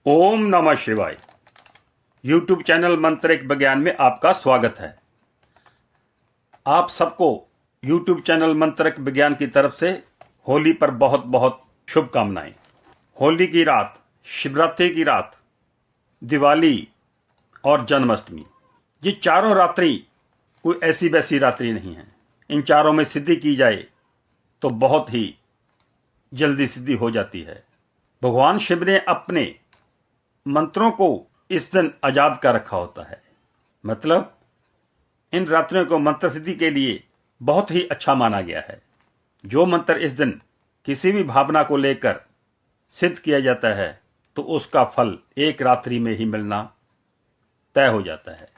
ओम नमः शिवाय। YouTube channel मंत्रिक विज्ञान में आपका स्वागत है। आप सबको YouTube चैनल मंत्रिक विज्ञान की तरफ से होली पर बहुत बहुत शुभकामनाएं। होली की रात, शिवरात्रि की रात, दिवाली और जन्माष्टमी, ये चारों रात्रि कोई ऐसी वैसी रात्रि नहीं है। इन चारों में सिद्धि की जाए तो बहुत ही जल्दी सिद्धि हो जाती है। भगवान शिव ने अपने मंत्रों को इस दिन आजाद कर रखा होता है। मतलब इन रात्रियों को मंत्र सिद्धि के लिए बहुत ही अच्छा माना गया है। जो मंत्र इस दिन किसी भी भावना को लेकर सिद्ध किया जाता है तो उसका फल एक रात्रि में ही मिलना तय हो जाता है।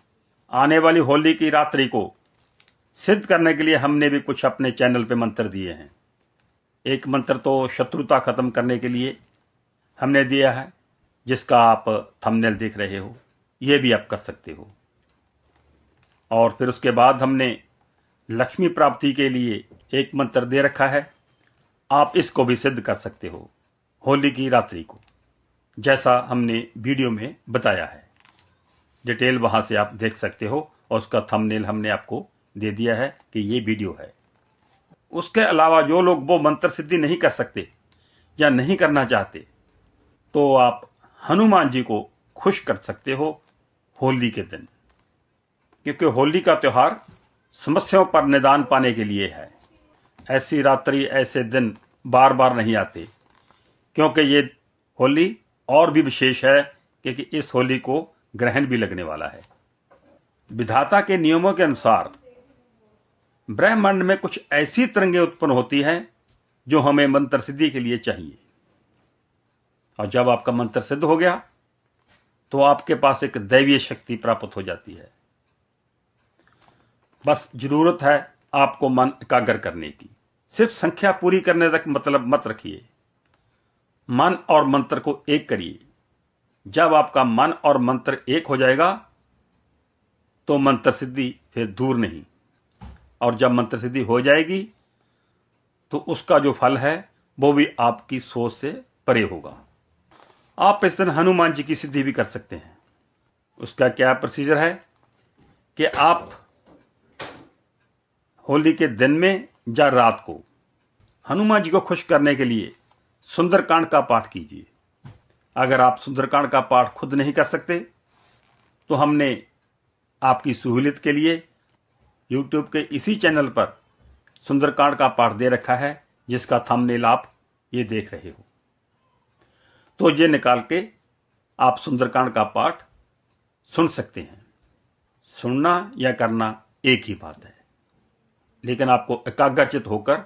आने वाली होली की रात्रि को सिद्ध करने के लिए हमने भी कुछ अपने चैनल पे मंत्र दिए हैं। एक मंत्र तो शत्रुता खत्म करने के लिए हमने दिया है, जिसका आप थंबनेल देख रहे हो। ये भी आप कर सकते हो। और फिर उसके बाद हमने लक्ष्मी प्राप्ति के लिए एक मंत्र दे रखा है। आप इसको भी सिद्ध कर सकते हो होली की रात्रि को, जैसा हमने वीडियो में बताया है। डिटेल वहां से आप देख सकते हो और उसका थंबनेल हमने आपको दे दिया है कि ये वीडियो है। उसके अलावा जो लोग वो मंत्र सिद्धि नहीं कर सकते या नहीं करना चाहते, तो आप हनुमान जी को खुश कर सकते हो होली के दिन, क्योंकि होली का त्योहार समस्याओं पर निदान पाने के लिए है। ऐसी रात्रि, ऐसे दिन बार बार नहीं आते, क्योंकि ये होली और भी विशेष है क्योंकि इस होली को ग्रहण भी लगने वाला है। विधाता के नियमों के अनुसार ब्रह्मांड में कुछ ऐसी तरंगें उत्पन्न होती हैं जो हमें मंत्र सिद्धि के लिए चाहिए। और जब आपका मंत्र सिद्ध हो गया तो आपके पास एक दैवीय शक्ति प्राप्त हो जाती है। बस जरूरत है आपको मन एकाग्र करने की। सिर्फ संख्या पूरी करने तक मतलब मत रखिए। मन और मंत्र को एक करिए। जब आपका मन और मंत्र एक हो जाएगा तो मंत्र सिद्धि फिर दूर नहीं। और जब मंत्र सिद्धि हो जाएगी तो उसका जो फल है वो भी आपकी सोच से परे होगा। आप इस दिन हनुमान जी की सिद्धि भी कर सकते हैं। उसका क्या प्रोसीजर है कि आप होली के दिन में या रात को हनुमान जी को खुश करने के लिए सुंदरकांड का पाठ कीजिए। अगर आप सुंदरकांड का पाठ खुद नहीं कर सकते तो हमने आपकी सहूलियत के लिए YouTube के इसी चैनल पर सुंदरकांड का पाठ दे रखा है, जिसका थंबनेल आप ये देख रहे हो। तो ये निकाल के आप सुंदरकांड का पाठ सुन सकते हैं। सुनना या करना एक ही बात है, लेकिन आपको एकाग्रचित होकर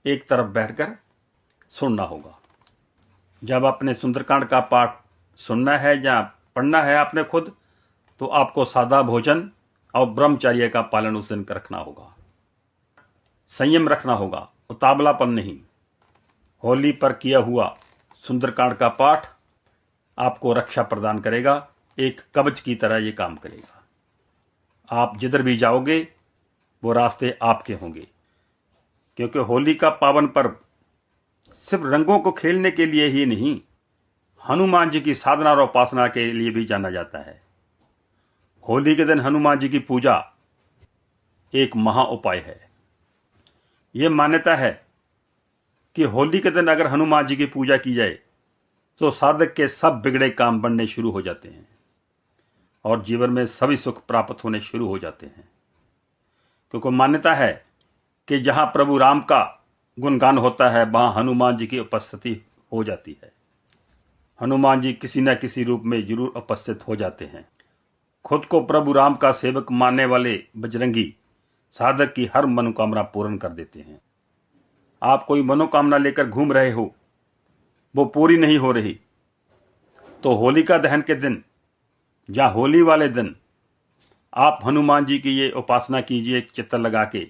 एक तरफ बैठकर सुनना होगा। जब आपने सुंदरकांड का पाठ सुनना है या पढ़ना है आपने खुद, तो आपको सादा भोजन और ब्रह्मचर्य का पालन उस दिन रखना होगा। संयम रखना होगा, उतावलापन नहीं। होली पर किया हुआ सुंदरकांड का पाठ आपको रक्षा प्रदान करेगा। एक कवच की तरह ये काम करेगा। आप जिधर भी जाओगे वो रास्ते आपके होंगे, क्योंकि होली का पावन पर्व सिर्फ रंगों को खेलने के लिए ही नहीं, हनुमान जी की साधना और उपासना के लिए भी जाना जाता है। होली के दिन हनुमान जी की पूजा एक महा उपाय है। यह मान्यता है कि होली के दिन अगर हनुमान जी की पूजा की जाए तो साधक के सब बिगड़े काम बनने शुरू हो जाते हैं और जीवन में सभी सुख प्राप्त होने शुरू हो जाते हैं। क्योंकि मान्यता है कि जहां प्रभु राम का गुणगान होता है वहां हनुमान जी की उपस्थिति हो जाती है। हनुमान जी किसी न किसी रूप में जरूर उपस्थित हो जाते हैं। खुद को प्रभु राम का सेवक मानने वाले बजरंगी साधक की हर मनोकामना पूर्ण कर देते हैं। आप कोई मनोकामना लेकर घूम रहे हो, वो पूरी नहीं हो रही, तो होलिका दहन के दिन या होली वाले दिन आप हनुमान जी की ये उपासना कीजिए। चित्त लगा के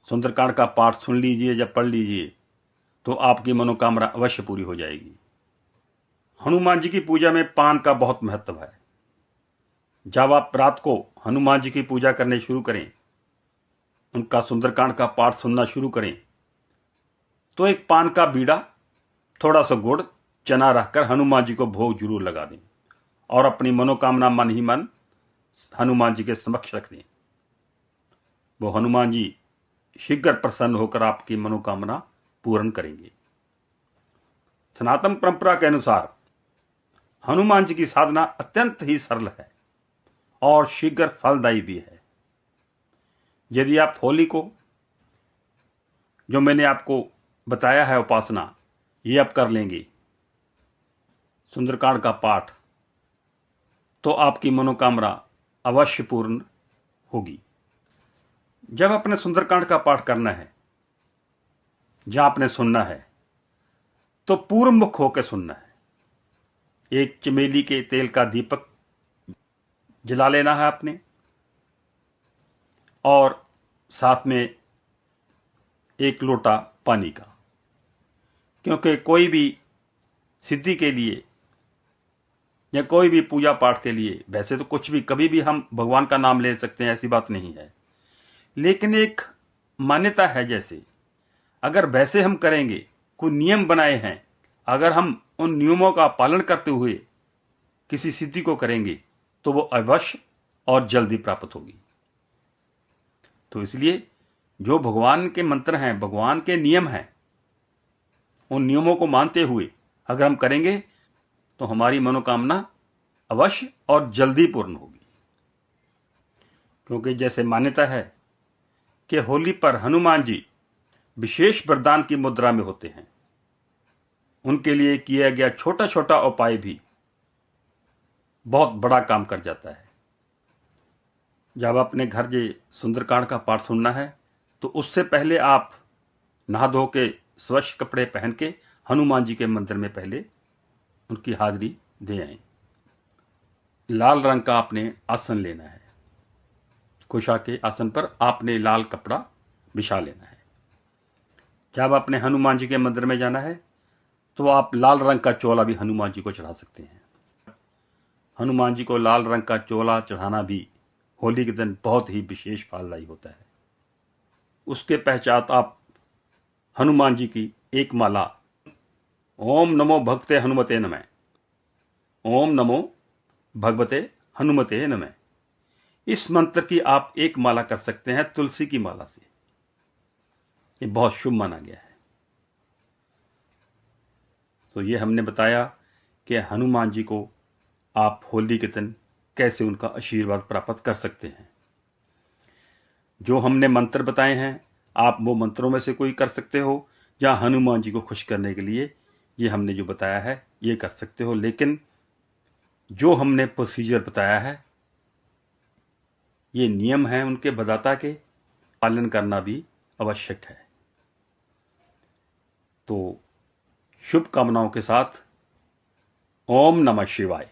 सुंदरकांड का पाठ सुन लीजिए या पढ़ लीजिए, तो आपकी मनोकामना अवश्य पूरी हो जाएगी। हनुमान जी की पूजा में पान का बहुत महत्व है। जब आप रात को हनुमान जी की पूजा करने शुरू करें, उनका सुंदरकांड का पाठ सुनना शुरू करें, तो एक पान का बीड़ा, थोड़ा सा गुड़, चना रखकर हनुमान जी को भोग जरूर लगा दें और अपनी मनोकामना मन ही मन हनुमान जी के समक्ष रख दें। वो हनुमान जी शीघ्र प्रसन्न होकर आपकी मनोकामना पूर्ण करेंगे। सनातन परंपरा के अनुसार हनुमान जी की साधना अत्यंत ही सरल है और शीघ्र फलदायी भी है। यदि आप होली को, जो मैंने आपको बताया है उपासना, ये आप कर लेंगे, सुंदरकांड का पाठ, तो आपकी मनोकामना अवश्य पूर्ण होगी। जब अपने सुंदरकांड का पाठ करना है, जहां आपने सुनना है, तो पूर्व मुख होकर सुनना है। एक चमेली के तेल का दीपक जला लेना है आपने और साथ में एक लोटा पानी का, क्योंकि कोई भी सिद्धि के लिए या कोई भी पूजा पाठ के लिए, वैसे तो कुछ भी कभी भी हम भगवान का नाम ले सकते हैं, ऐसी बात नहीं है, लेकिन एक मान्यता है, जैसे अगर वैसे हम करेंगे, कोई नियम बनाए हैं, अगर हम उन नियमों का पालन करते हुए किसी सिद्धि को करेंगे तो वो अवश्य और जल्दी प्राप्त होगी। तो इसलिए जो भगवान के मंत्र हैं, भगवान के नियम हैं, उन नियमों को मानते हुए अगर हम करेंगे तो हमारी मनोकामना अवश्य और जल्दी पूर्ण होगी। क्योंकि जैसे मान्यता है कि होली पर हनुमान जी विशेष वरदान की मुद्रा में होते हैं, उनके लिए किया गया छोटा छोटा उपाय भी बहुत बड़ा काम कर जाता है। जब अपने घर ये सुंदरकांड का पाठ सुनना है तो उससे पहले आप नहा धो के स्वच्छ कपड़े पहन के हनुमान जी के मंदिर में पहले उनकी हाजिरी दे आए। लाल रंग का आपने आसन लेना है, कुशा के आसन पर आपने लाल कपड़ा बिछा लेना है। जब आपने हनुमान जी के मंदिर में जाना है तो आप लाल रंग का चोला भी हनुमान जी को चढ़ा सकते हैं। हनुमान जी को लाल रंग का चोला चढ़ाना भी होली के दिन बहुत ही विशेष फलदायी होता है। उसके पश्चात आप हनुमान जी की एक माला, ओम नमो भगवते हनुमते नमः, ओम नमो भगवते हनुमते नमः, इस मंत्र की आप एक माला कर सकते हैं तुलसी की माला से। ये बहुत शुभ माना गया है। तो ये हमने बताया कि हनुमान जी को आप होली के दिन कैसे उनका आशीर्वाद प्राप्त कर सकते हैं। जो हमने मंत्र बताए हैं, आप वो मंत्रों में से कोई कर सकते हो, या हनुमान जी को खुश करने के लिए ये हमने जो बताया है ये कर सकते हो। लेकिन जो हमने प्रोसीजर बताया है, ये नियम हैं उनके बदाता के, पालन करना भी आवश्यक है। तो शुभकामनाओं के साथ ओम नमः शिवाय।